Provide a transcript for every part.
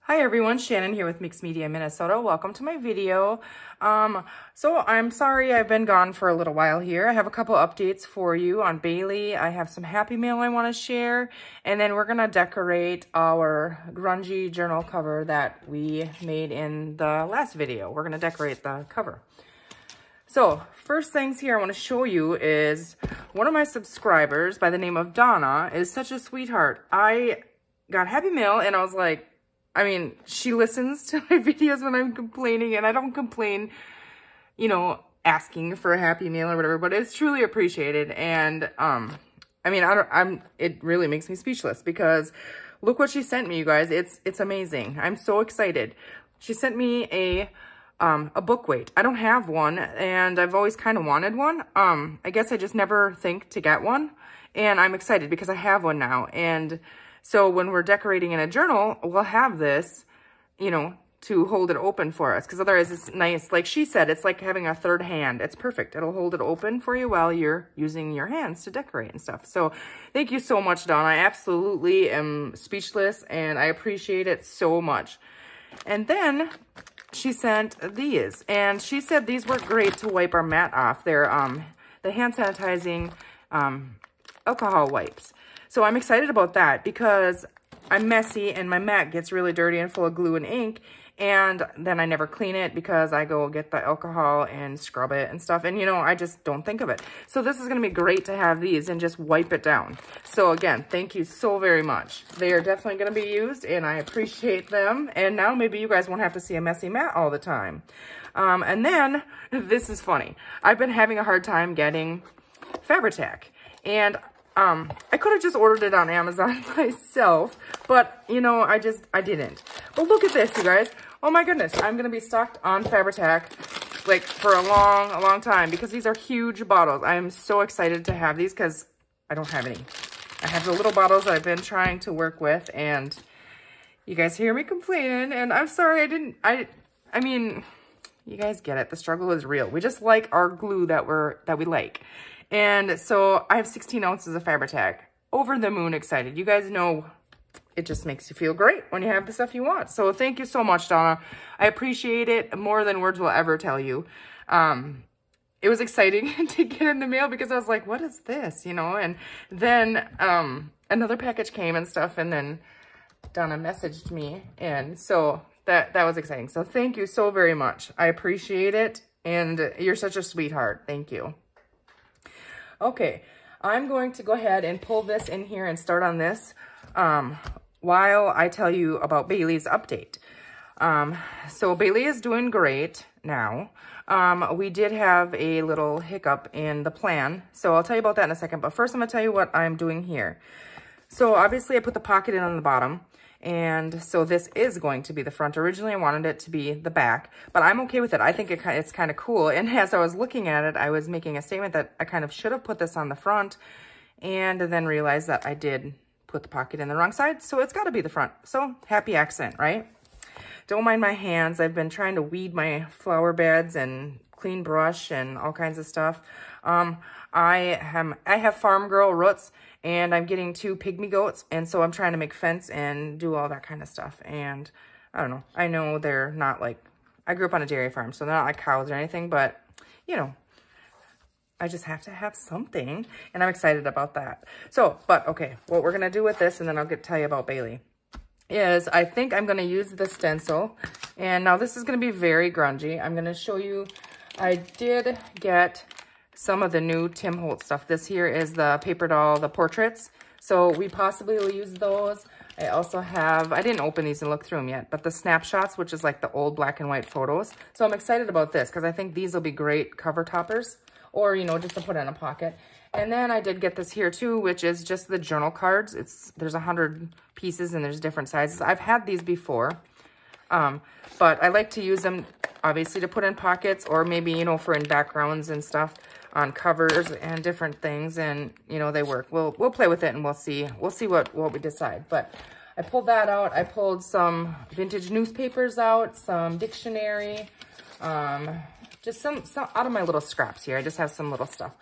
Hi everyone, Shannon here with Mixed Media Minnesota. Welcome to my video. So I'm sorry I've been gone for a little while here. I have a couple updates for you on Bailey. I have some happy mail I want to share, and then we're going to decorate our grungy journal cover that we made in the last video. We're going to decorate the cover. So first things here I want to show you is one of my subscribers by the name of Donna is such a sweetheart. I got happy mail and I was like, she listens to my videos when I'm complaining, and I don't complain, asking for a happy meal or whatever, but it's truly appreciated. And, it really makes me speechless because look what she sent me, you guys. It's amazing. I'm so excited. She sent me a book weight. I don't have one, and I've always kind of wanted one. I guess I just never think to get one, and I'm excited because I have one now. And so when we're decorating in a journal, we'll have this, to hold it open for us. Because otherwise it's nice. Like she said, it's like having a third hand. It's perfect. It'll hold it open for you while you're using your hands to decorate and stuff. So thank you so much, Donna. I absolutely am speechless, and I appreciate it so much. And then she sent these. And she said these work great to wipe our mat off. They're the hand sanitizing alcohol wipes. So I'm excited about that because I'm messy and my mat gets really dirty and full of glue and ink, and then I never clean it because I go get the alcohol and scrub it and stuff, and I just don't think of it. So this is going to be great to have these and just wipe it down. So again, thank you so very much. They are definitely going to be used and I appreciate them, and now maybe you guys won't have to see a messy mat all the time. And then, this is funny. I've been having a hard time getting Fabri-Tac, and I could have just ordered it on Amazon myself, but, I didn't. But look at this, you guys. Oh my goodness, I'm going to be stocked on Fabri-Tac, like, for a long time, because these are huge bottles. I am so excited to have these, because I don't have any. I have the little bottles that I've been trying to work with, and you guys hear me complaining, and I'm sorry I mean, you guys get it. The struggle is real. We just like our glue that we like. And so I have 16 ounces of Fabri-Tac. Over the moon excited. You guys know it just makes you feel great when you have the stuff you want. So thank you so much, Donna. I appreciate it more than words will ever tell you. It was exciting to get in the mail because I was like, what is this? And then another package came and stuff, and then Donna messaged me. And so that was exciting. So thank you so very much. I appreciate it. And you're such a sweetheart. Thank you. Okay, I'm going to go ahead and pull this in here and start on this while I tell you about Bailey's update. So Bailey is doing great now. We did have a little hiccup in the plan, so I'll tell you about that in a second. But first, I'm going to tell you what I'm doing here. So obviously, I put the pocket in on the bottom. And so this is going to be the front. Originally, I wanted it to be the back, but I'm okay with it. I think it's kind of cool. And as I was looking at it, I was making a statement that I kind of should have put this on the front, and then realized that I did put the pocket in the wrong side. So it's got to be the front. So happy accent, right? Don't mind my hands. I've been trying to weed my flower beds and clean brush and all kinds of stuff. I have farm girl roots, and I'm getting 2 pygmy goats, and so I'm trying to make fence and do all that kind of stuff. And I don't know. I know they're not like, I grew up on a dairy farm, so they're not like cows or anything, but, I just have to have something, and I'm excited about that. So, but okay, what we're going to do with this, and then I'll tell you about Bailey, is I think I'm going to use the stencil. And now this is going to be very grungy. I'm going to show you, I did get some of the new Tim Holtz stuff. This here is the paper doll, the portraits. So we possibly will use those. I also have, I didn't open these and look through them yet, but the snapshots, which is like the old black and white photos. So I'm excited about this because I think these will be great cover toppers, or, just to put in a pocket. And then I did get this here too, which is just the journal cards. There's 100 pieces and there's different sizes. I've had these before, but I like to use them obviously to put in pockets, or maybe, for in backgrounds and stuff on covers and different things. And, they work. We'll play with it and we'll see what we decide. But I pulled that out. I pulled some vintage newspapers out, some dictionary, just some out of my little scraps here. I just have some little stuff.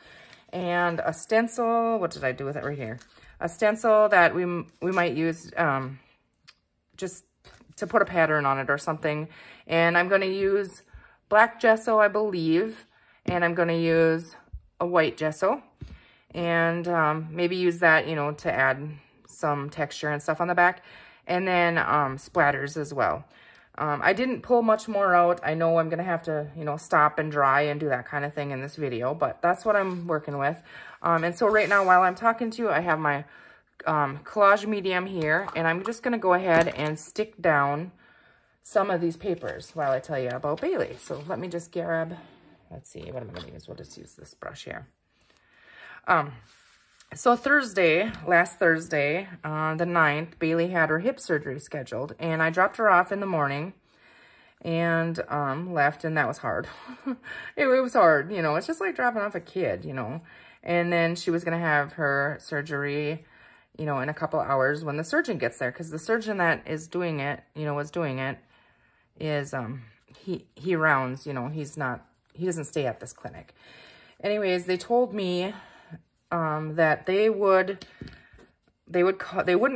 And a stencil. What did I do with it right here? A stencil that we might use just to put a pattern on it or something. And I'm going to use black gesso, I believe, and I'm going to use a white gesso, and maybe use that, you know, to add some texture and stuff on the back, and then splatters as well. I didn't pull much more out. I know I'm going to have to, you know, stop and dry and do that kind of thing in this video, but that's what I'm working with. And so right now, while I'm talking to you, I have my collage medium here, and I'm just going to go ahead and stick down some of these papers while I tell you about Bailey. So let me just grab, let's see, what I'm going to use. We'll just use this brush here. So last Thursday, the 9th, Bailey had her hip surgery scheduled, and I dropped her off in the morning and left, and that was hard. it was hard, you know, it's just like dropping off a kid, you know. And then she was going to have her surgery, you know, in a couple hours when the surgeon gets there, because the surgeon that is doing it, you know, is he rounds, you know, he doesn't stay at this clinic. Anyways, they told me that they wouldn't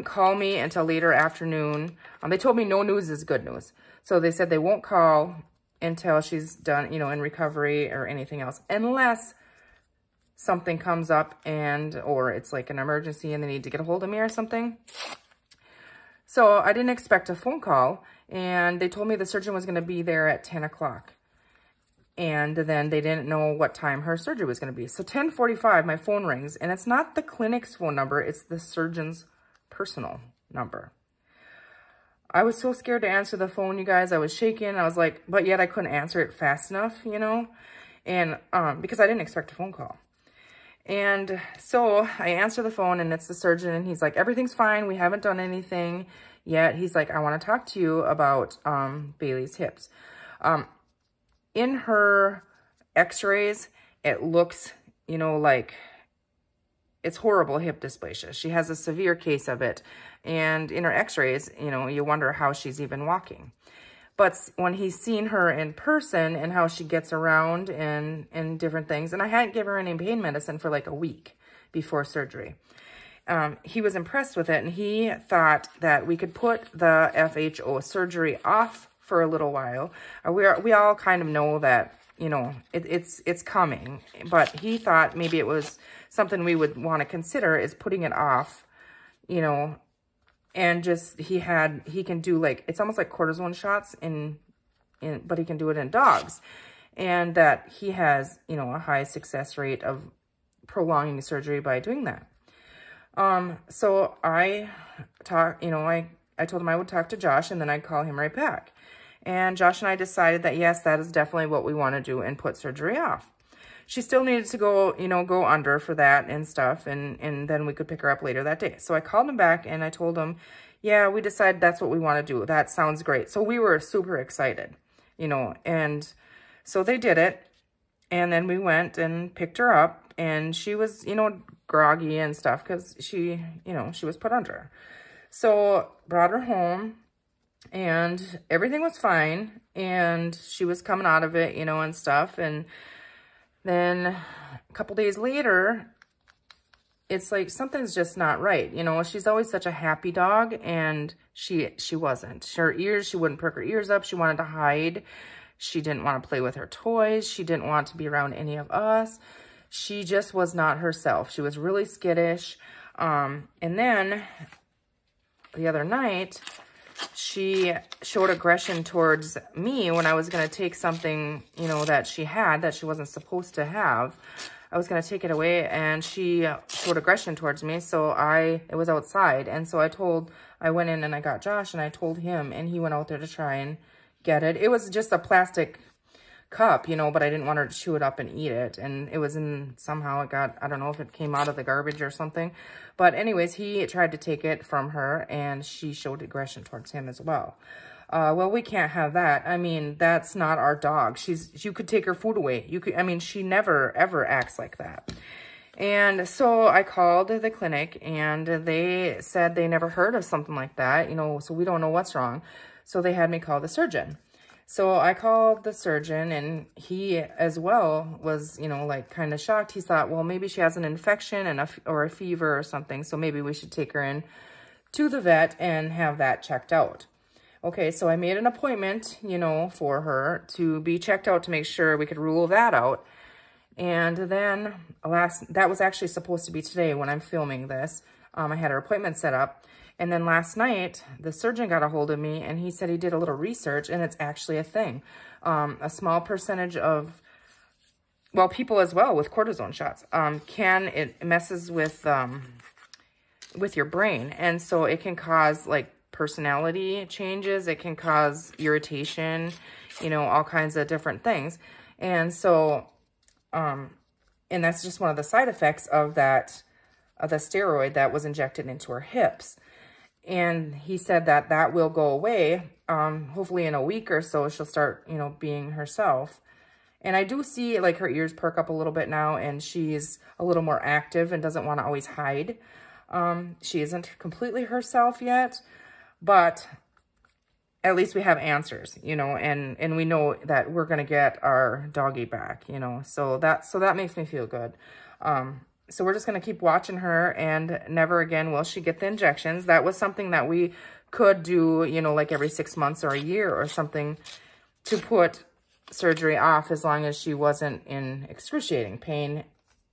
call me until later afternoon. They told me no news is good news. So they said they won't call until she's done, you know, in recovery or anything else, unless something comes up or it's like an emergency and they need to get a hold of me or something. So I didn't expect a phone call, and they told me the surgeon was going to be there at 10 o'clock. And then they didn't know what time her surgery was going to be. So 10:45, my phone rings, and it's not the clinic's phone number, it's the surgeon's personal number. I was so scared to answer the phone, you guys. I was shaking. I was like, but yet I couldn't answer it fast enough, you know, and because I didn't expect a phone call. And so I answer the phone, and it's the surgeon, and he's like, everything's fine. We haven't done anything yet. He's like, I want to talk to you about Bailey's hips. In her x-rays, it looks, you know, like it's horrible hip dysplasia. She has a severe case of it. And in her x-rays, you know, you wonder how she's even walking. But when he's seen her in person and how she gets around and different things, and I hadn't given her any pain medicine for like a week before surgery. He was impressed with it, and he thought that we could put the FHO surgery off for a little while. We all kind of know that, you know, it's coming, but he thought maybe it was something we would want to consider is putting it off, you know, and just he can do like, it's almost like cortisone shots but he can do it in dogs, and that he has, you know, a high success rate of prolonging the surgery by doing that. So I told him I would talk to Josh, and then I'd call him right back. And Josh and I decided that, yes, that is definitely what we want to do and put surgery off. She still needed to go, you know, go under for that and stuff. And then we could pick her up later that day. So I called him back and I told him, yeah, we decided that's what we want to do. That sounds great. So we were super excited, you know, and so they did it. And then we went and picked her up, and she was, you know, groggy and stuff because she, you know, she was put under. So brought her home, and everything was fine, and she was coming out of it, you know, and stuff. And then a couple days later, it's like something's just not right. You know, she's always such a happy dog, and she wasn't. Her ears, she wouldn't perk her ears up. She wanted to hide. She didn't want to play with her toys. She didn't want to be around any of us. She just was not herself. She was really skittish. And then the other night, she showed aggression towards me when I was going to take something, you know, that she had that she wasn't supposed to have. I was going to take it away, and she showed aggression towards me. So it was outside. And so I went in and I got Josh, and I told him, and he went out there to try and get it. It was just a plastic cup, you know, but I didn't want her to chew it up and eat it. And it was somehow it got, I don't know if it came out of the garbage or something. But anyways, he tried to take it from her, and she showed aggression towards him as well. Well, we can't have that. I mean, that's not our dog. You could take her food away. She never, ever acts like that. And so I called the clinic, and they said they never heard of something like that, you know, so we don't know what's wrong. So they had me call the surgeon. So I called the surgeon, and he as well was, you know, like kind of shocked. He thought, well, maybe she has an infection or a fever or something. So maybe we should take her in to the vet and have that checked out. Okay, so I made an appointment, you know, for her to be checked out to make sure we could rule that out. And then that was actually supposed to be today when I'm filming this. I had her appointment set up. And then last night, the surgeon got a hold of me and he said he did a little research and it's actually a thing. A small percentage of, well, people as well with cortisone shots, it messes with your brain. And so it can cause like personality changes. It can cause irritation, you know, all kinds of different things. And so, and that's just one of the side effects of that, of the steroid that was injected into her hips. And he said that that will go away. Hopefully in a week or so, she'll start, you know, being herself. And I do see like her ears perk up a little bit now and she's a little more active and doesn't want to always hide. She isn't completely herself yet, but at least we have answers, you know, and we know that we're going to get our doggy back, you know, so that makes me feel good. So we're just going to keep watching her and never again will she get the injections. That was something that we could do, you know, like every 6 months or a year or something to put surgery off as long as she wasn't in excruciating pain,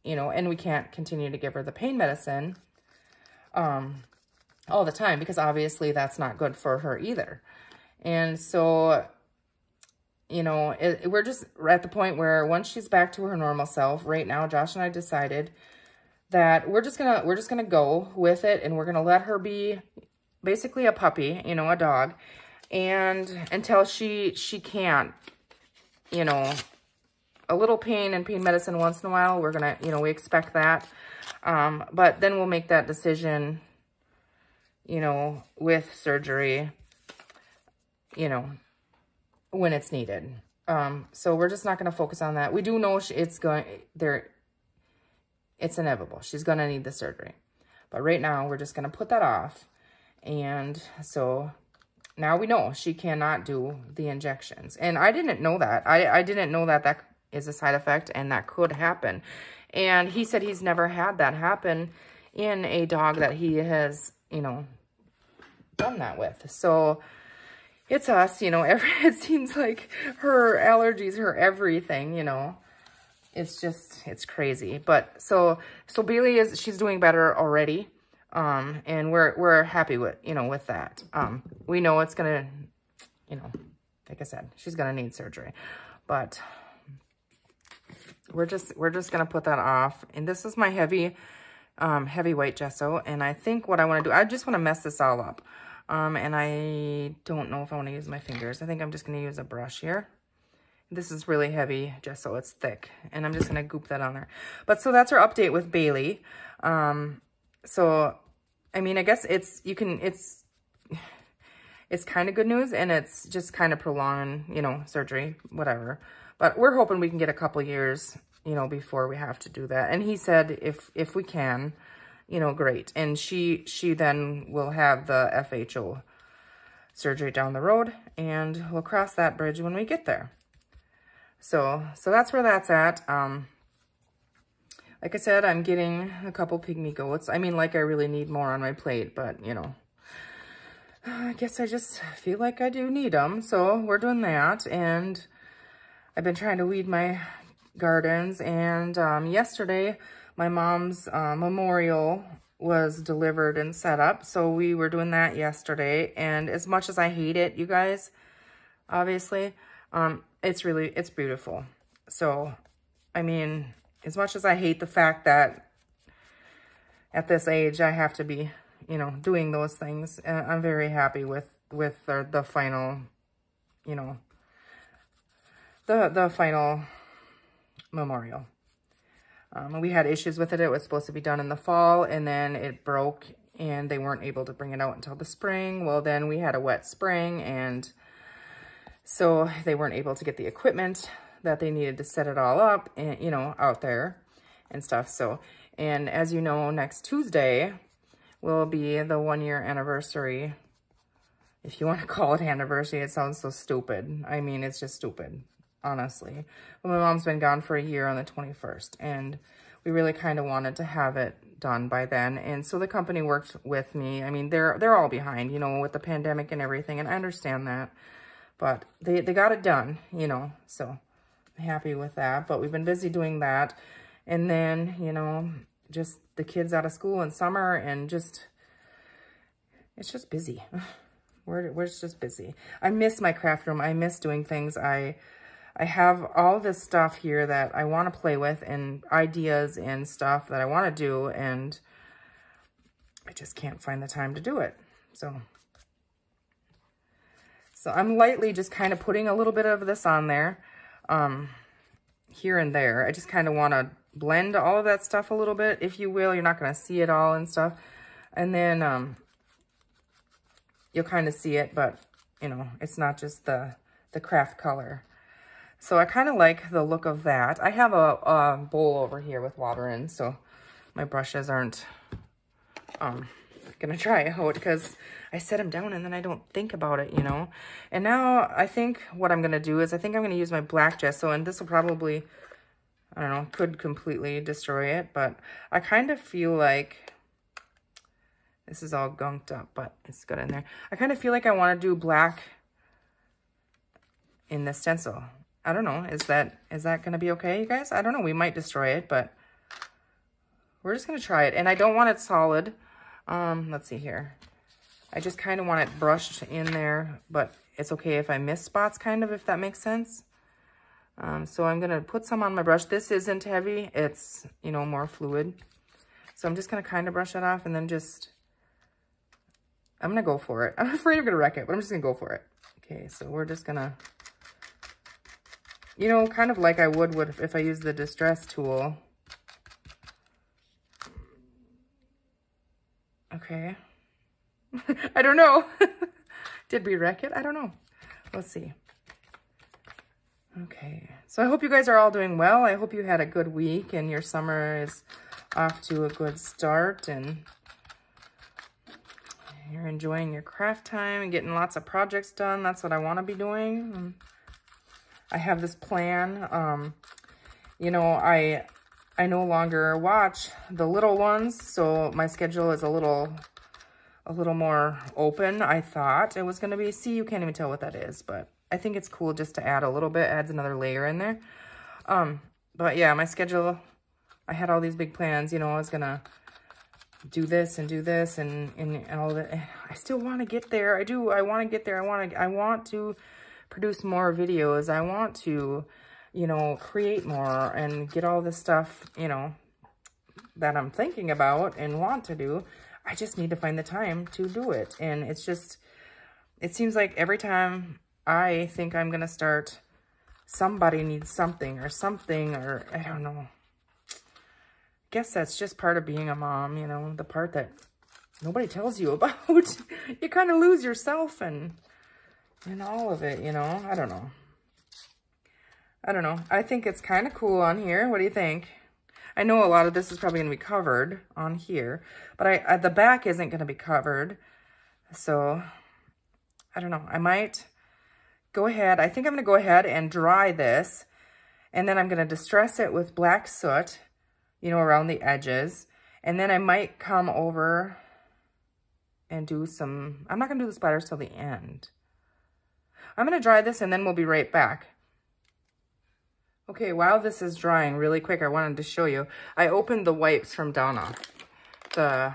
you know, and we can't continue to give her the pain medicine all the time because obviously that's not good for her either. And so, you know, we're just at the point where once she's back to her normal self, right now, Josh and I decided that we're just gonna go with it and we're gonna let her be basically a puppy, you know, a dog, and until she can't, you know, a little pain and pain medicine once in a while, we're gonna, you know, we expect that, but then we'll make that decision, you know, with surgery, you know, when it's needed. So we're just not going to focus on that. We do know it's inevitable. She's going to need the surgery. But right now, we're just going to put that off. And so now we know she cannot do the injections. And I didn't know that. I didn't know that that is a side effect and that could happen. And he said he's never had that happen in a dog that he has, you know, done that with. So it's us, you know, it seems like her allergies, her everything, you know, it's just, it's crazy. But so Bailey she's doing better already. And we're happy with, you know, with that. We know it's going to, you know, like I said, she's going to need surgery, but we're just going to put that off. And this is my heavy white gesso. And I think what I want to do, I just want to mess this all up. And I don't know if I want to use my fingers. I think I'm just going to use a brush here. This is really heavy gesso. It's thick. And I'm just going to goop that on there. But so that's our update with Bailey. So, I mean, I guess it's kind of good news. And it's just kind of prolonging, you know, surgery, whatever. But we're hoping we can get a couple years, you know, before we have to do that. And he said if we can, you know, great. And she then will have the FHO surgery down the road, and we'll cross that bridge when we get there. So that's where that's at. Like I said, I'm getting a couple pygmy goats. I mean, like I really need more on my plate, but you know, I guess I just feel like I do need them. So we're doing that, and I've been trying to weed my gardens. And yesterday, my mom's memorial was delivered and set up. So we were doing that yesterday. And as much as I hate it, you guys, obviously, it's beautiful. So, I mean, as much as I hate the fact that at this age, I have to be, you know, doing those things, I'm very happy with the final, you know, the final memorial. We had issues with it. It was supposed to be done in the fall, and then it broke, and they weren't able to bring it out until the spring. Well, then we had a wet spring, and so they weren't able to get the equipment that they needed to set it all up, and you know, out there and stuff. So, and as you know, next Tuesday will be the 1-year anniversary. If you want to call it anniversary, it sounds so stupid. I mean, it's just stupid, honestly. But my mom's been gone for a year on the 21st, and we really kind of wanted to have it done by then. And so the company worked with me. I mean, they're all behind, you know, with the pandemic and everything. And I understand that. But they got it done, you know. So I'm happy with that. But we've been busy doing that. And then, you know, just the kids out of school in summer and just, it's just busy. We're just busy. I miss my craft room. I miss doing things. I have all this stuff here that I want to play with and ideas and stuff that I want to do, and I just can't find the time to do it. So I'm lightly just kind of putting a little bit of this on there, here and there. I just kind of want to blend all of that stuff a little bit, if you will. You're not going to see it all and stuff. And then you'll kind of see it, but, you know, it's not just the craft color. So I kind of like the look of that. I have a bowl over here with water in, so my brushes aren't gonna dry out because I set them down and then I don't think about it, you know. And now I think what I'm gonna do is I think I'm gonna use my black gesso, and this will probably, I don't know, could completely destroy it, but I kind of feel like this is all gunked up, but it's good in there. I kind of feel like I want to do black in the stencil. I don't know. Is that going to be okay, you guys? I don't know. We might destroy it, but we're just going to try it. And I don't want it solid. Let's see here. I just kind of want it brushed in there, but it's okay if I miss spots, kind of, if that makes sense. So I'm going to put some on my brush. This isn't heavy. It's, you know, more fluid. So I'm just going to kind of brush it off and then just, I'm going to go for it. I'm afraid I'm going to wreck it, but I'm just going to go for it. Okay, so we're just going to, you know, kind of like I would if I use the distress tool. Okay. I don't know. Did we wreck it? I don't know. Let's see. Okay. So I hope you guys are all doing well. I hope you had a good week and your summer is off to a good start and you're enjoying your craft time and getting lots of projects done. That's what I want to be doing. I have this plan. You know, I no longer watch the little ones, so my schedule is a little more open. I thought it was going to be, see, you can't even tell what that is, but I think it's cool just to add a little bit, adds another layer in there. But yeah, my schedule, I had all these big plans, you know, I was going to do this and all that. I still want to get there. I want to get there. I want to produce more videos. I want to, you know, create more and get all this stuff, you know, that I'm thinking about and want to do. I just need to find the time to do it. And it's just, it seems like every time I think I'm going to start, somebody needs something, or I don't know. I guess that's just part of being a mom, you know, the part that nobody tells you about. You kind of lose yourself and all of it, you know. I don't know. I think it's kind of cool on here. What do you think? I know a lot of this is probably going to be covered on here, but the back isn't going to be covered. So I don't know. I might go ahead. I think I'm going to go ahead and dry this, and then I'm going to distress it with black soot, you know, around the edges. And then I might come over and do some, I'm not going to do the splatters till the end. I'm going to dry this and then we'll be right back. Okay, while this is drying really quick, I wanted to show you. I opened the wipes from Donna. The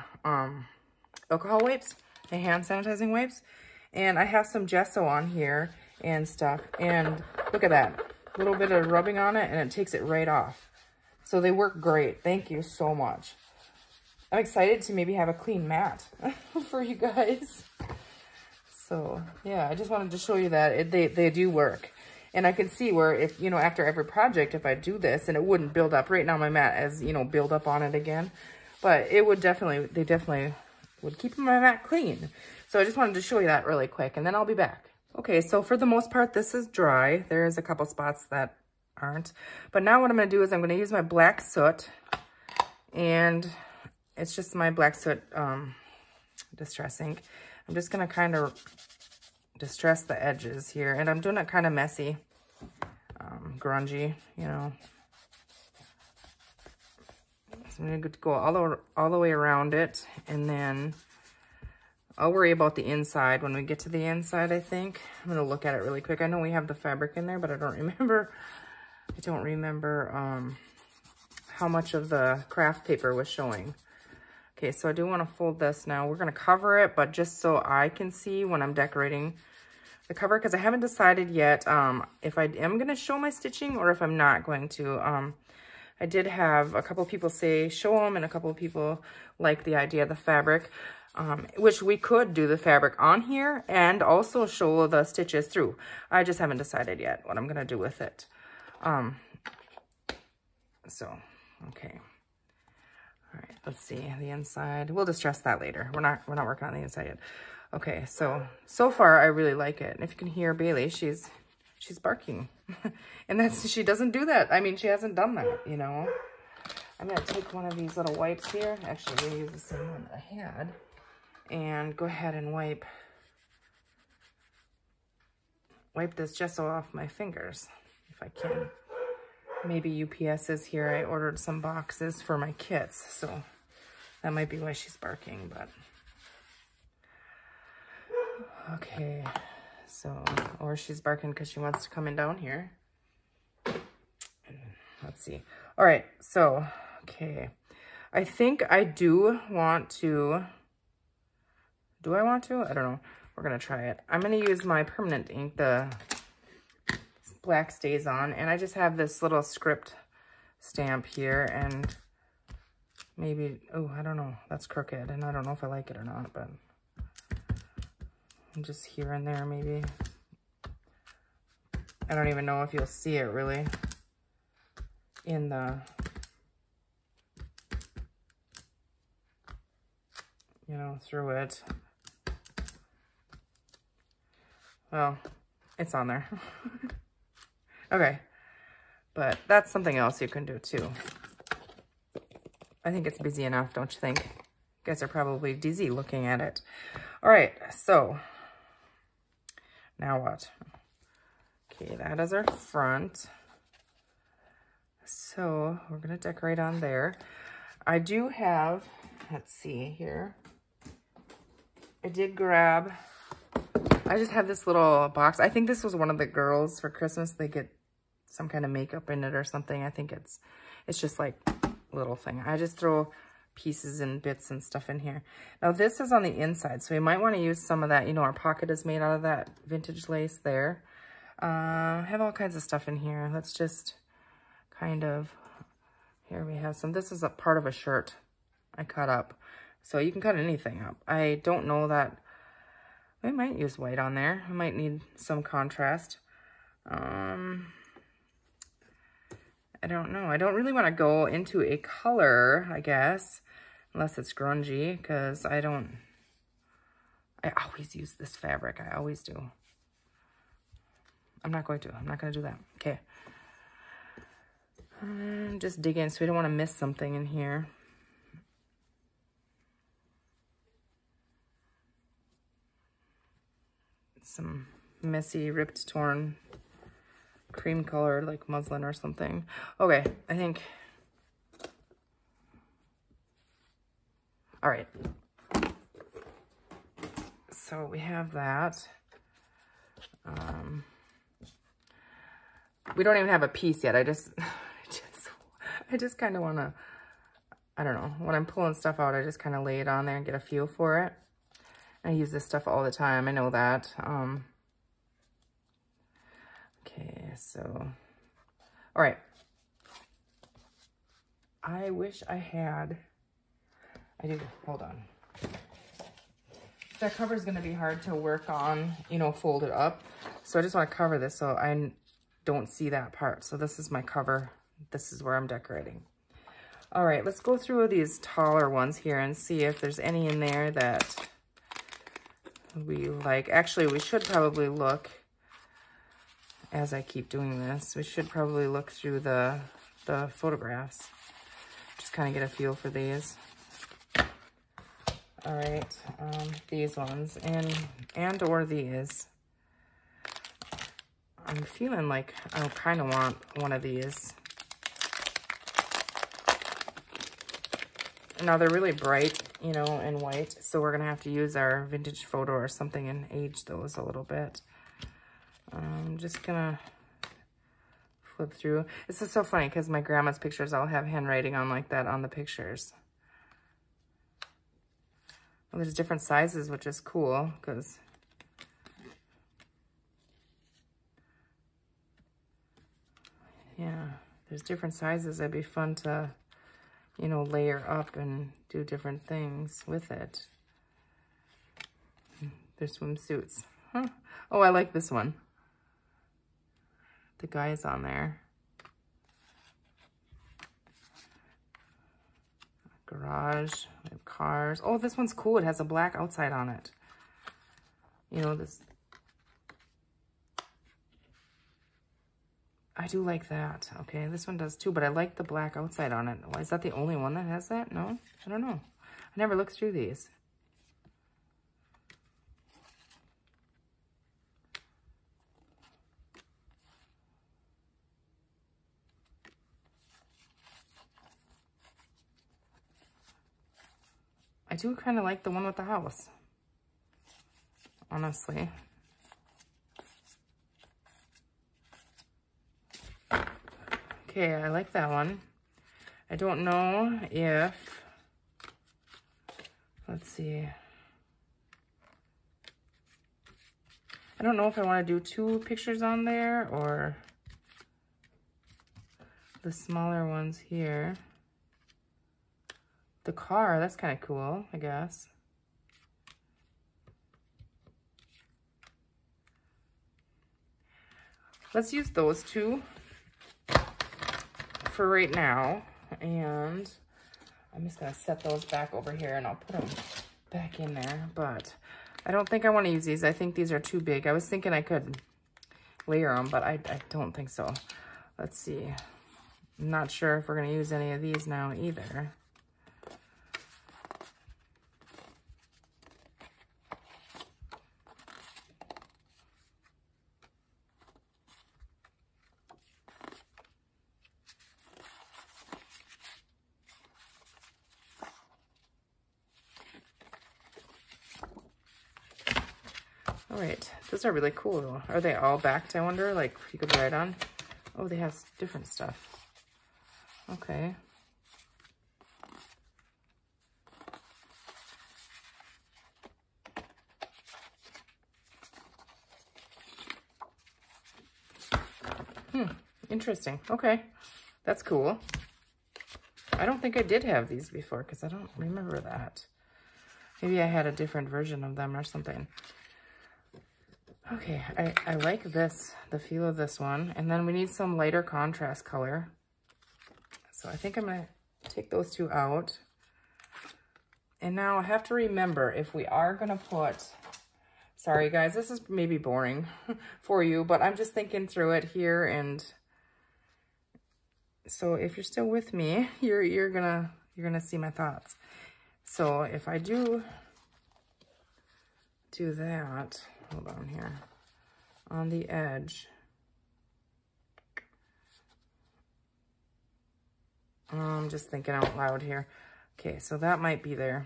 alcohol wipes, the hand sanitizing wipes. And I have some gesso on here and stuff. And look at that. A little bit of rubbing on it and it takes it right off. So they work great. Thank you so much. I'm excited to maybe have a clean mat for you guys. So yeah, I just wanted to show you that they do work. And I can see where if, you know, after every project, if I do this, and it wouldn't build up. Right now my mat as, you know, build up on it again. But it would definitely, they definitely would keep my mat clean. So I just wanted to show you that really quick and then I'll be back. Okay, so for the most part, this is dry. There's a couple spots that aren't. But now what I'm going to do is I'm going to use my black soot. And it's just my black soot distress ink. I'm just going to kind of distress the edges here. And I'm doing it kind of messy, grungy, you know. I'm gonna go all the way around it, and then I'll worry about the inside when we get to the inside, I think. I'm gonna look at it really quick. I know we have the fabric in there, but I don't remember how much of the craft paper was showing. Okay, so I do want to fold this now. We're gonna cover it, but just so I can see when I'm decorating the cover, because I haven't decided yet if I am gonna show my stitching or if I'm not going to. I did have a couple people say show them, and a couple of people like the idea of the fabric. Which we could do the fabric on here and also show the stitches through. I just haven't decided yet what I'm gonna do with it. So, okay. All right, let's see the inside. We'll distress that later. We're not working on the inside yet. Okay, so far I really like it. And if you can hear Bailey, she's barking. And she doesn't do that. I mean, she hasn't done that, you know. I'm gonna take one of these little wipes here. Actually, I'm gonna use the same one that I had. And go ahead and wipe this gesso off my fingers, if I can. Maybe UPS is here. I ordered some boxes for my kits, so that might be why she's barking, but. Okay, so, or she's barking because she wants to come in down here. Let's see. All right, so, okay. I think I do want to... Do I want to? I don't know. We're going to try it. I'm going to use my permanent ink, the black stays on, and I just have this little script stamp here, and maybe, oh, I don't know. That's crooked, and I don't know if I like it or not, but just here and there maybe. I don't even know if you'll see it really in the, you know, through it. Well, it's on there. Okay, but that's something else you can do too. I think it's busy enough, don't you think? You guys are probably dizzy looking at it. All right, so now what? Okay, that is our front. So we're gonna decorate on there. I do have, let's see here. I did grab, I just have this little box. I think this was one of the girls for Christmas. They get some kind of makeup in it or something. I think it's just like a little thing. I just throw pieces and bits and stuff in here. Now this is on the inside, so we might want to use some of that. You know, our pocket is made out of that vintage lace there. I have all kinds of stuff in here. Let's just kind of, here we have some. This is a part of a shirt I cut up. So you can cut anything up. I don't know that, we might use white on there. I might need some contrast. I don't know. I don't really want to go into a color, I guess, unless it's grungy, because I always use this fabric. I always do. I'm not going to do that. Okay. Just dig in, so we don't want to miss something in here. Some messy, ripped, torn, cream colored, like muslin or something. Okay, I think. All right. So we have that. We don't even have a piece yet. I just kind of want to, I don't know. When I'm pulling stuff out, I just kind of lay it on there and get a feel for it. I use this stuff all the time. I know that. Okay, so, all right. I wish I had, I do, hold on. That cover is going to be hard to work on, you know, fold it up. So I just want to cover this so I don't see that part. So this is my cover. This is where I'm decorating. All right, let's go through these taller ones here and see if there's any in there that we like. Actually, we should probably look, as I keep doing this, we should probably look through the photographs. Just kind of get a feel for these. All right, these ones and or these. I'm feeling like I kind of want one of these. Now they're really bright, you know, and white. So we're going to have to use our vintage photo or something and age those a little bit. I'm just going to flip through. This is so funny because my grandma's pictures all have handwriting on like that on the pictures. Well, there's different sizes, which is cool because yeah, there's different sizes. It'd be fun to, you know, layer up and do different things with it. There's swimsuits. Huh. Oh, I like this one. The guy's on there. Garage, we have cars. Oh, this one's cool. It has a black outside on it. You know, this. I do like that. Okay, this one does too, but I like the black outside on it. Why is that the only one that has that? No, I don't know. I never looked through these. I do kind of like the one with the house, honestly. Okay, I like that one. I don't know if, let's see. I don't know if I want to do 2 pictures on there or the smaller ones here. The car, that's kind of cool, I guess. Let's use those 2 for right now. And I'm just going to set those back over here and I'll put them back in there. But I don't think I want to use these. I think these are too big. I was thinking I could layer them, but I don't think so. Let's see. I'm not sure if we're going to use any of these now either. All right, those are really cool though. Are they all backed, I wonder? Like you could write on? Oh, they have different stuff. Okay. Interesting. Okay, that's cool. I don't think I did have these before because I don't remember that. Maybe I had a different version of them or something. Okay, I like this, the feel of this one. And then we need some lighter contrast color. So I think I'm going to take those 2 out. And now I have to remember if we are going to put, sorry guys, this is maybe boring for you, but I'm just thinking through it here. And so if you're still with me, you're gonna see my thoughts. So if I do that, hold on here, on the edge. I'm just thinking out loud here. Okay, so that might be there,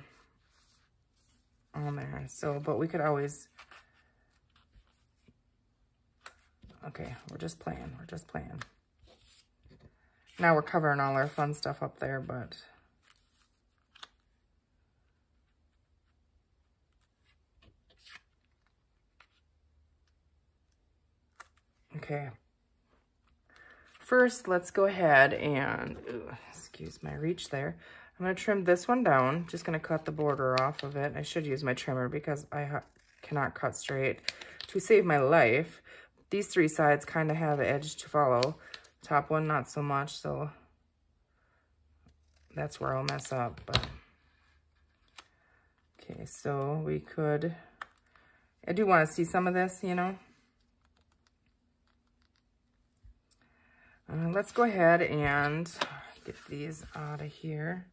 on there. So, but we could always, okay, we're just playing. Now we're covering all our fun stuff up there, but okay. First, let's go ahead and, excuse my reach there. I'm going to trim this one down. Just going to cut the border off of it. I should use my trimmer because I cannot cut straight to save my life. These 3 sides kind of have an edge to follow. Top one, not so much, so that's where I'll mess up. But okay, so we could, I do want to see some of this, you know. Let's go ahead and get these out of here.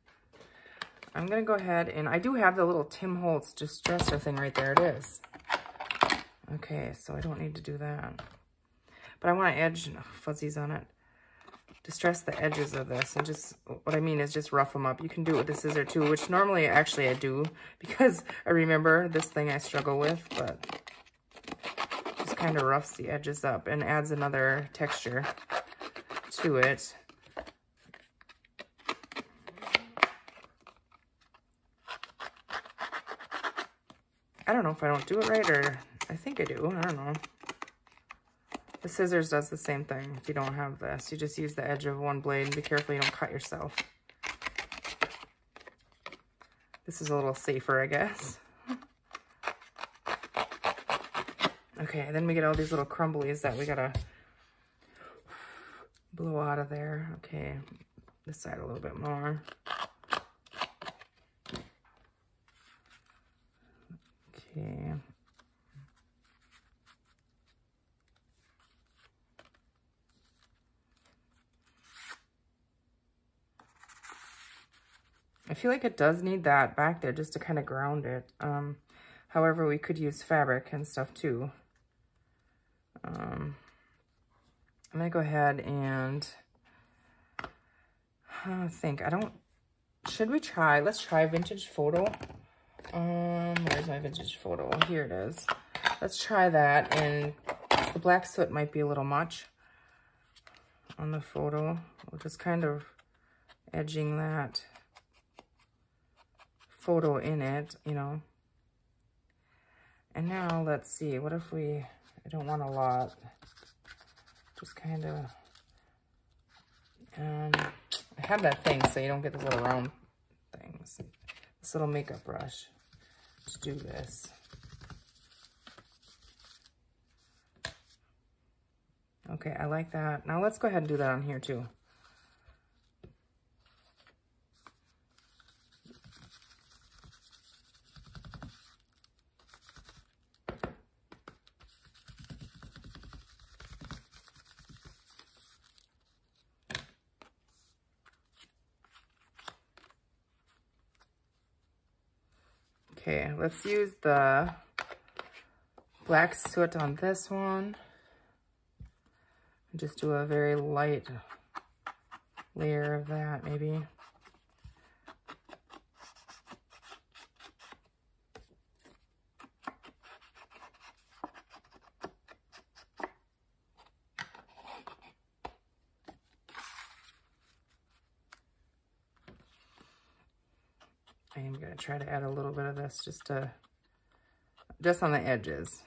I'm going to go ahead and I do have the little Tim Holtz distresser thing right there. It is. Okay, so I don't need to do that. But I want to edge fuzzies on it. distress the edges of this, and just, what I mean is just rough them up. You can do it with the scissor too, which normally actually I do, because I remember this thing I struggle with, but just kind of roughs the edges up and adds another texture to it. I don't know if I don't do it right, or I think I do. I don't know. The scissors does the same thing if you don't have this. You just use the edge of one blade and be careful you don't cut yourself. This is a little safer, I guess. Okay, then we get all these little crumblies that we gotta blow out of there. Okay, this side a little bit more. Okay. I feel like it does need that back there just to kind of ground it. However, we could use fabric and stuff too. I'm gonna go ahead and should we try, let's try vintage photo. Where's my vintage photo? Here it is. Let's try that, and the black soot might be a little much on the photo. We're just kind of edging that photo in it, you know. And now let's see, what if I don't want a lot, just kind of, I have that thing so you don't get the little round things. This little makeup brush. Let's do this. Okay, I like that. Now let's go ahead and do that on here too. Okay, let's use the black soot on this one. Just do a very light layer of that, maybe. I am going to try to add a little bit of this just on the edges.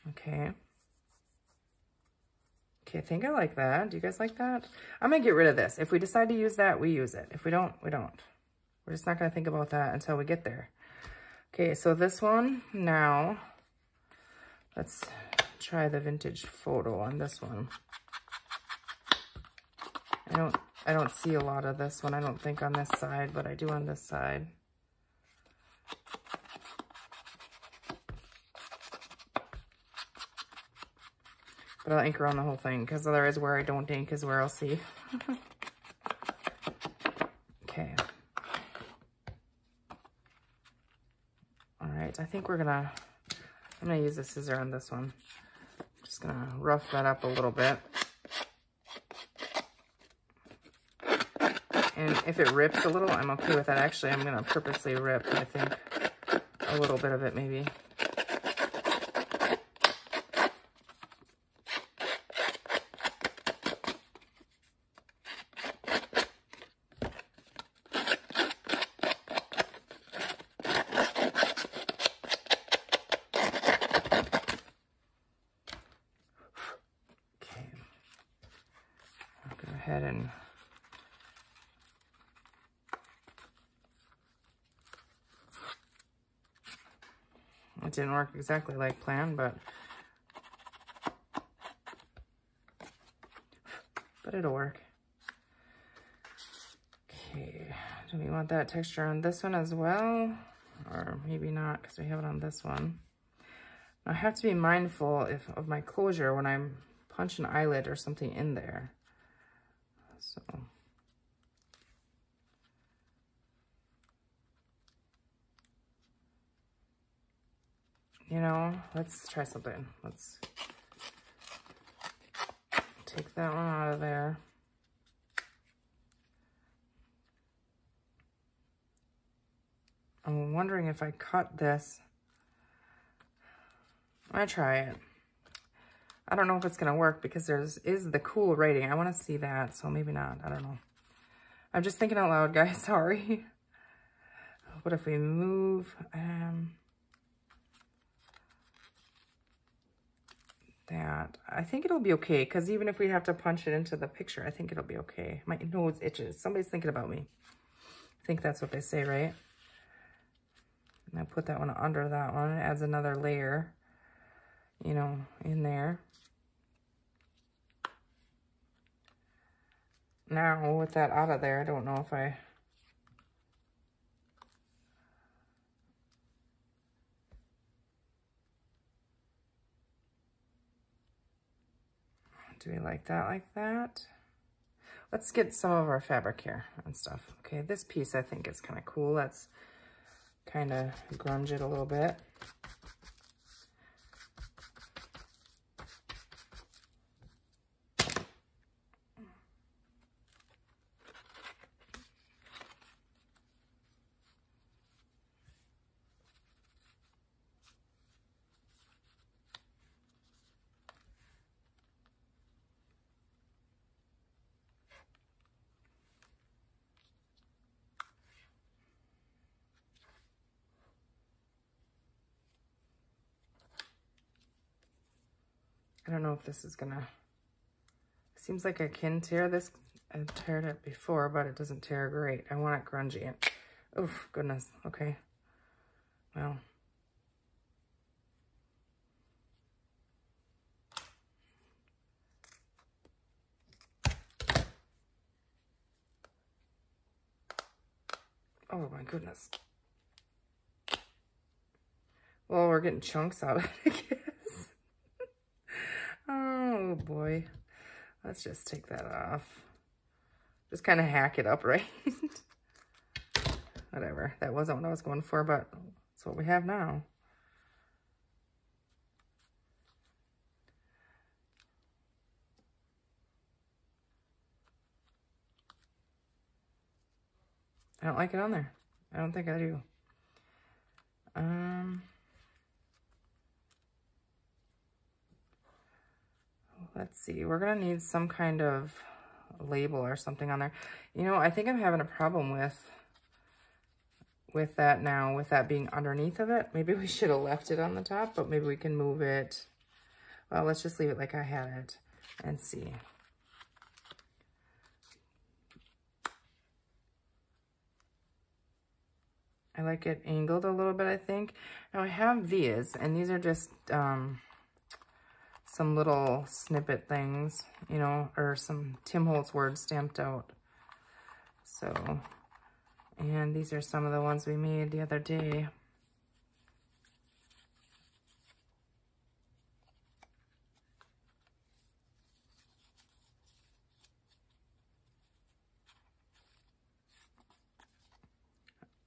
Okay. Okay, I think I like that. Do you guys like that? I'm going to get rid of this. If we decide to use that, we use it. If we don't, we don't. We're just not going to think about that until we get there. Okay, so this one now, let's try the vintage photo on this one. I don't see a lot of this one, I don't think, on this side, but I do on this side. But I'll ink around the whole thing, because otherwise where I don't ink is where I'll see. Okay. All right, I think I'm gonna use a scissor on this one. Just gonna rough that up a little bit. And if it rips a little, I'm okay with that. Actually, I'm going to purposely rip, I think, a little bit of it maybe. Okay. I'll go ahead and it didn't work exactly like planned, but it'll work. Okay, do we want that texture on this one as well? Or maybe not, because we have it on this one. I have to be mindful of my closure when I'm punching an eyelid or something in there. So you know, let's try something. Take that one out of there. I'm wondering if I cut this. I might try it. I don't know if it's gonna work because is the cool writing. I want to see that, so maybe not. I don't know. I'm just thinking out loud, guys. Sorry. What if we move that? I think it'll be okay, because even if we have to punch it into the picture, I think it'll be okay. My nose itches. Somebody's thinking about me. I think that's what they say, right? And I put that one under that one. It adds another layer, you know, in there. Now, with that out of there, I don't know if I... Do we like that like that? Let's get some of our fabric here and stuff. Okay, this piece I think is kind of cool. Let's kind of grunge it a little bit. I don't know if this is gonna, seems like I can tear this. I've teared it before, but it doesn't tear great. I want it grungy. Oh, goodness. Okay. Well. Oh my goodness. Well, we're getting chunks out of it, I guess. Oh boy. Let's just take that off. Just kind of hack it up, right? Whatever. That wasn't what I was going for, but that's what we have now. I don't like it on there. I don't think I do. Let's see. We're going to need some kind of label or something on there. You know, I think I'm having a problem with that now, with that being underneath of it. Maybe we should have left it on the top, but maybe we can move it. Well, let's just leave it like I had it and see. I like it angled a little bit, I think. Now I have these, and these are just some little snippet things, you know, or some Tim Holtz words stamped out. So, and these are some of the ones we made the other day.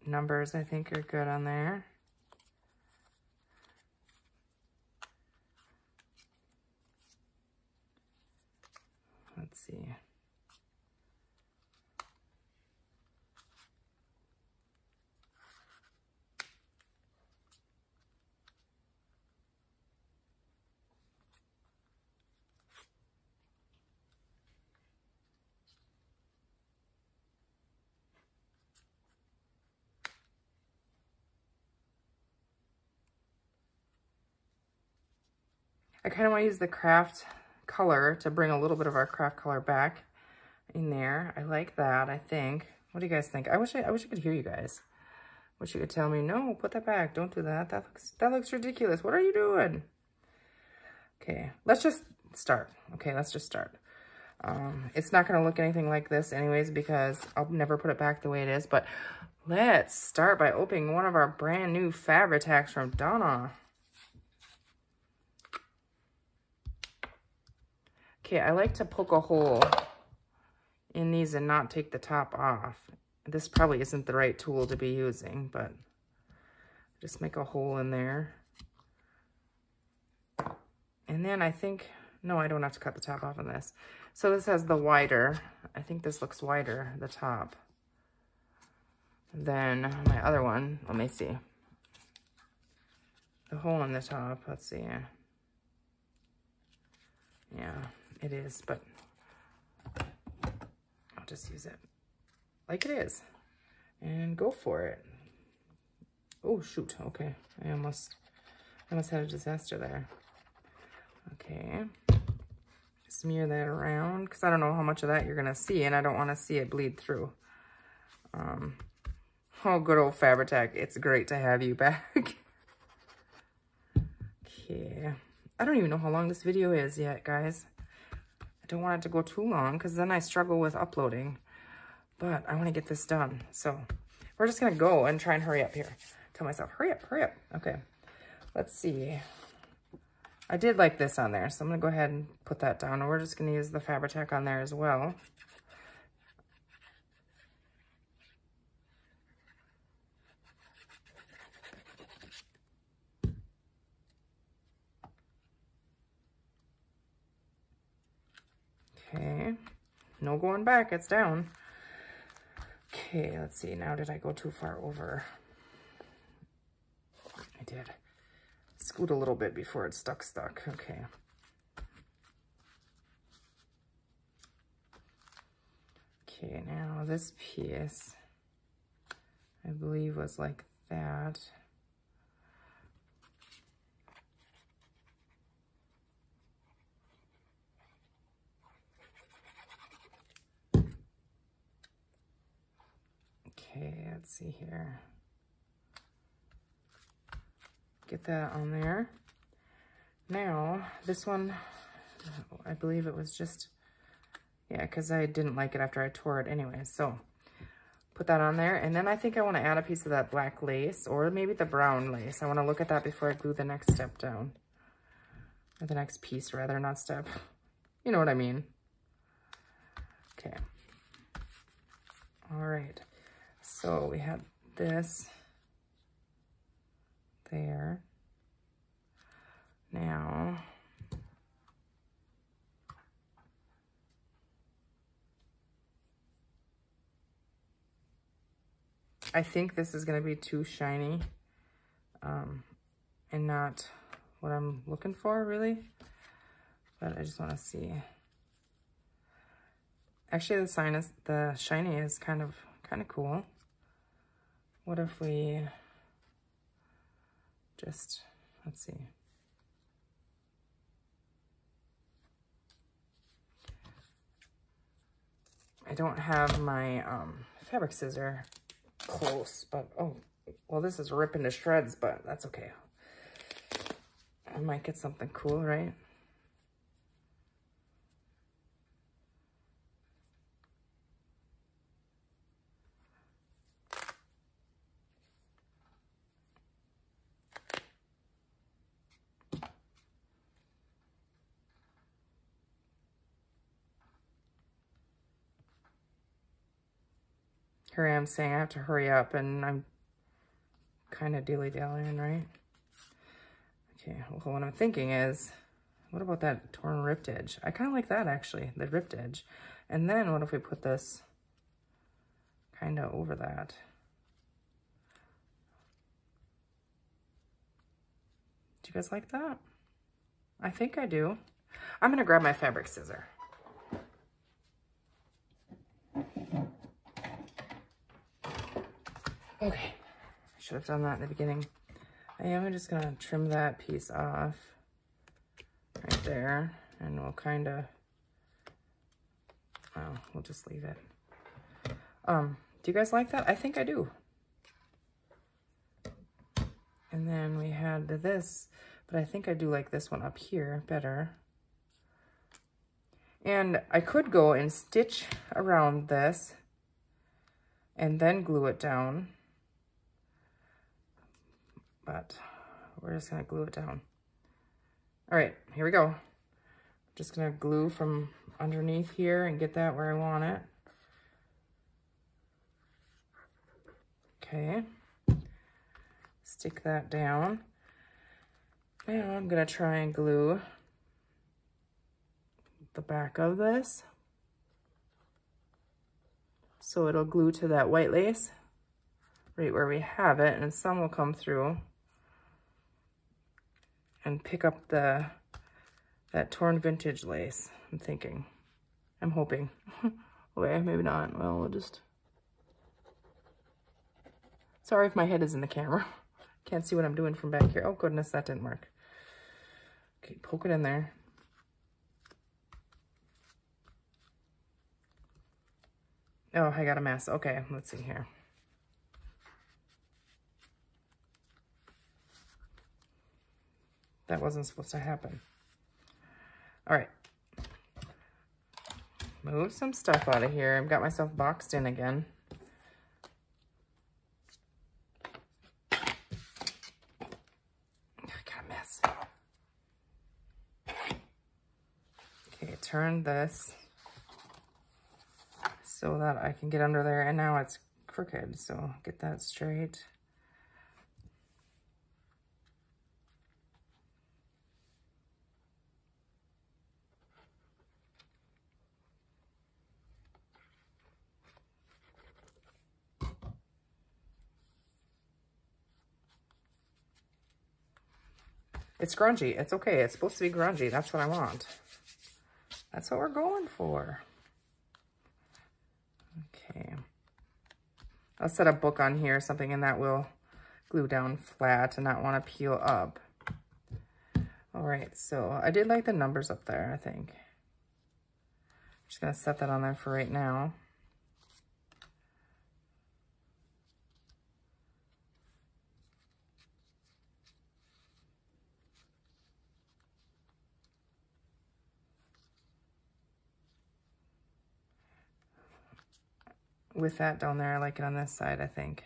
Numbers, I think, are good on there. Let's see. I kind of want to use the craft color to bring a little bit of our craft color back in there. I like that, I think. What do you guys think? I wish I could hear you guys. Wish you could tell me, no, put that back. Don't do that. That looks ridiculous. What are you doing? Okay, let's just start. Okay, let's just start. It's not going to look anything like this anyways, because I'll never put it back the way it is. But let's start by opening one of our brand new fabric tacks from Donna. Okay, I like to poke a hole in these and not take the top off. This probably isn't the right tool to be using, but just make a hole in there. And then I think, No, I don't have to cut the top off on this. So this has the wider, I think this looks wider, the top, than my other one. Let me see. The hole in the top, let's see. Yeah, it is, but I'll just use it like it is and go for it. Oh, shoot. Okay. I almost had a disaster there. Okay. Smear that around because I don't know how much of that you're going to see and I don't want to see it bleed through. Oh, good old Fabri-Tac. It's great to have you back. Okay. I don't even know how long this video is yet, guys. I don't want it to go too long because then I struggle with uploading. But I want to get this done. So we're just going to go and try and hurry up here. Tell myself, hurry up, hurry up. Okay. Let's see. I did like this on there, so I'm going to go ahead and put that down. And we're just going to use the Fabri-Tac on there as well. Okay. No going back. It's down. Okay, let's see. Now, did I go too far over? I did. Scoot a little bit before it's stuck. Okay. Okay, now this piece, I believe, was like that. Okay, let's see here. Get that on there. Now, this one, I believe it was just, yeah, because I didn't like it after I tore it anyway. So, put that on there. And then I think I want to add a piece of that black lace, or maybe the brown lace. I want to look at that before I glue the next step down. Or the next piece, rather, not step. You know what I mean. Okay. All right. So, we had this there. Now, I think this is going to be too shiny and not what I'm looking for, really. But I just want to see. Actually, the shiny is kind of cool. What if we just, let's see. I don't have my fabric scissor close, but oh, well, this is ripping to shreds, but that's okay. I might get something cool, right? Here I am saying I have to hurry up, and I'm kind of dilly-dallying, right? Okay, well, what I'm thinking is, what about that torn ripped edge? I kind of like that, actually, the ripped edge. And then what if we put this kind of over that? Do you guys like that? I think I do. I'm going to grab my fabric scissor. Okay, I should have done that in the beginning. I am just gonna trim that piece off right there, and we'll kind of, oh, we'll just leave it. Do you guys like that? I think I do. And then we had this, but I think I do like this one up here better. And I could go and stitch around this and then glue it down. But we're just going to glue it down. All right, here we go. I'm just going to glue from underneath here and get that where I want it. Okay. Stick that down. Now I'm going to try and glue the back of this. So it'll glue to that white lace right where we have it, and some will come through and pick up that torn vintage lace. I'm thinking. I'm hoping. Okay, maybe not. Well, we'll just... Sorry if my head is in the camera. Can't see what I'm doing from back here. Oh, goodness, that didn't work. Okay, poke it in there. Oh, I got a mess. Okay, let's see here. That wasn't supposed to happen. All right. Move some stuff out of here. I've got myself boxed in again. I got a mess. Okay, turn this so that I can get under there, and now it's crooked, so get that straight. It's grungy. It's okay. It's supposed to be grungy. That's what I want. That's what we're going for. Okay. I'll set a book on here, something, and that will glue down flat and not want to peel up. All right, so I did like the numbers up there, I think. I'm just going to set that on there for right now. With that down there, I like it on this side, I think.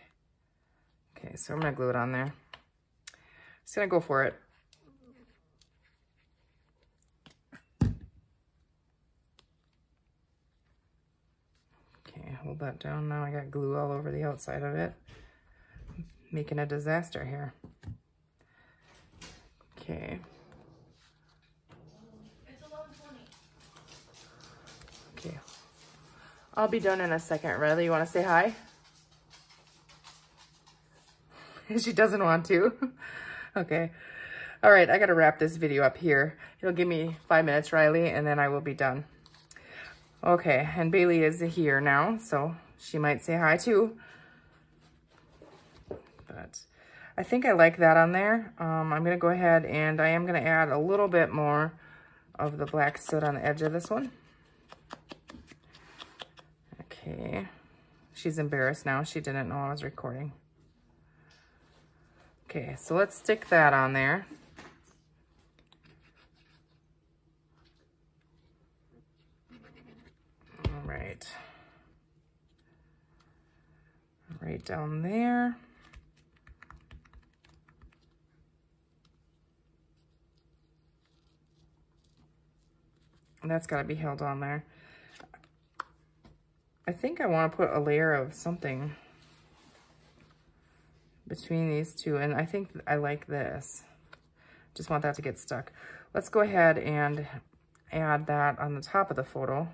Okay, so I'm gonna glue it on there. Just gonna go for it. Okay, hold that down. Now I got glue all over the outside of it. Making a disaster here. Okay. It's 11:20. Okay. I'll be done in a second. Riley, you want to say hi? She doesn't want to. Okay. All right, I got to wrap this video up here. It'll give me 5 minutes, Riley, and then I will be done. Okay, and Bailey is here now, so she might say hi too. But I think I like that on there. I'm going to go ahead and I am going to add a little bit more of the black soot on the edge of this one. Okay, she's embarrassed now. She didn't know I was recording. Okay, so let's stick that on there. All right. Right down there. And that's got to be held on there. I think I want to put a layer of something between these two, and I think I like this. Just want that to get stuck. Let's go ahead and add that on the top of the photo.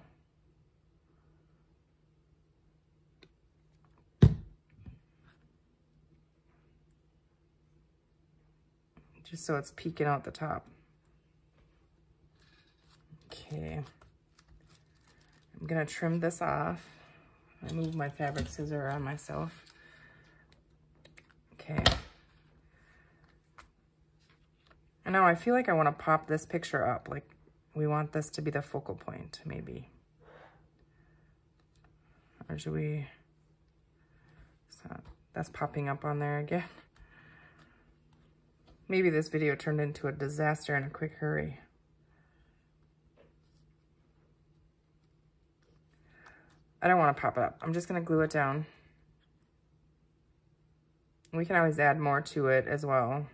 Just so it's peeking out the top. Okay. I'm gonna trim this off. I moved my fabric scissor on myself. Okay. And now I feel like I want to pop this picture up. Like we want this to be the focal point, maybe. Or should we? So that's popping up on there again. Maybe this video turned into a disaster in a quick hurry. I don't want to pop it up. I'm just going to glue it down. We can always add more to it as well.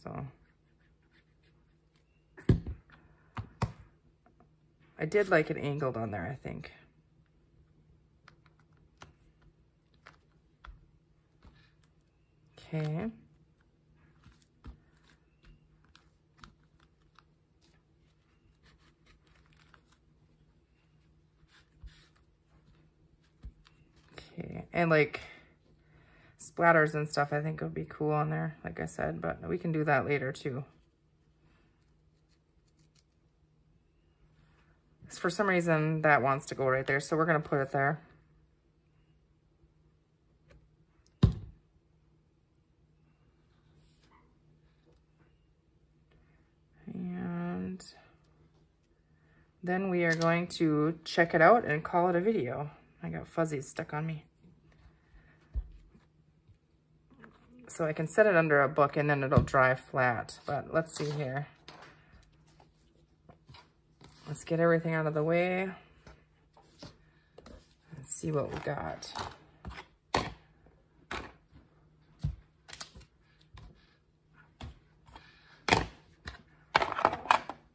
So I did like it angled on there, I think. Okay. And like splatters and stuff I think would be cool on there, like I said, but we can do that later too. For some reason that wants to go right there, so we're gonna put it there. And then we are going to check it out and call it a video. I got fuzzies stuck on me. So I can set it under a book and then it'll dry flat, but let's see here. Let's get everything out of the way and see what we got.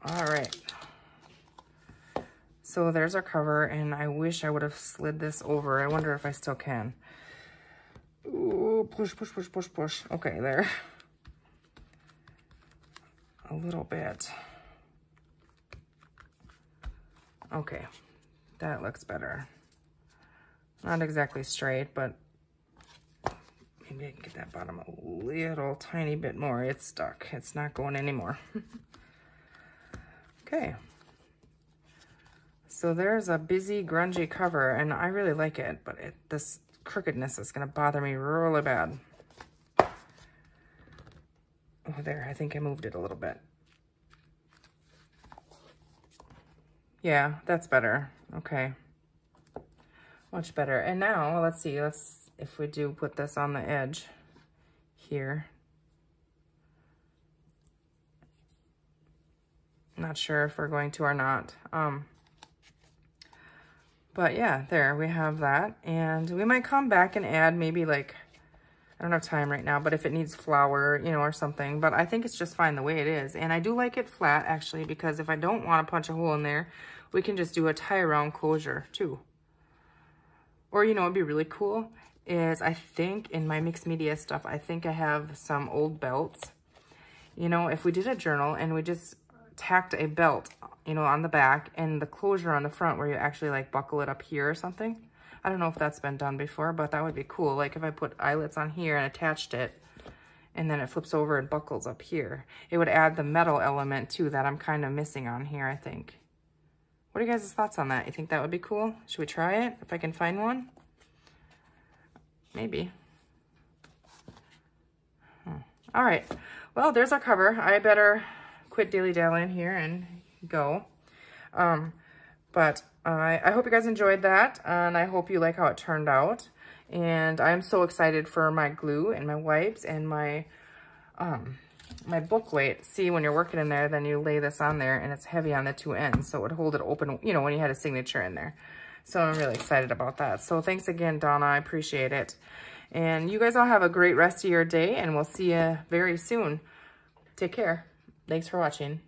All right. So there's our cover, and I wish I would have slid this over. I wonder if I still can. Ooh, push, push, push, push, push. Okay, there. A little bit. Okay, that looks better. Not exactly straight, but maybe I can get that bottom a little tiny bit more. It's stuck. It's not going anymore. Okay. So there's a busy, grungy cover, and I really like it, but this crookedness is going to bother me really bad. Oh, there. I think I moved it a little bit. Yeah, that's better. Okay. Much better. And now, let's see. If we do put this on the edge here. Not sure if we're going to or not. But yeah, there we have that. And we might come back and add maybe like, I don't have time right now, but if it needs flour, you know, or something. But I think it's just fine the way it is. And I do like it flat, actually, because if I don't want to punch a hole in there, we can just do a tie-around closure, too. Or, you know, it'd be really cool is I think in my mixed media stuff, I think I have some old belts. You know, if we did a journal and we just tacked a belt, you know, on the back and the closure on the front where you actually like buckle it up here or something. I don't know if that's been done before, but that would be cool. Like if I put eyelets on here and attached it and then it flips over and buckles up here, it would add the metal element too that I'm kind of missing on here, I think. What are you guys' thoughts on that? You think that would be cool? Should we try it if I can find one? Maybe. All right. Well, there's our cover. I better quit dilly-dallying here and go. But I hope you guys enjoyed that, and I hope you like how it turned out. And I'm so excited for my glue and my wipes and my my book weight. See, when you're working in there, then you lay this on there, and it's heavy on the two ends, so it would hold it open, you know, when you had a signature in there. So I'm really excited about that. So thanks again, Donna. I appreciate it. And you guys all have a great rest of your day, and we'll see you very soon. Take care. Thanks for watching.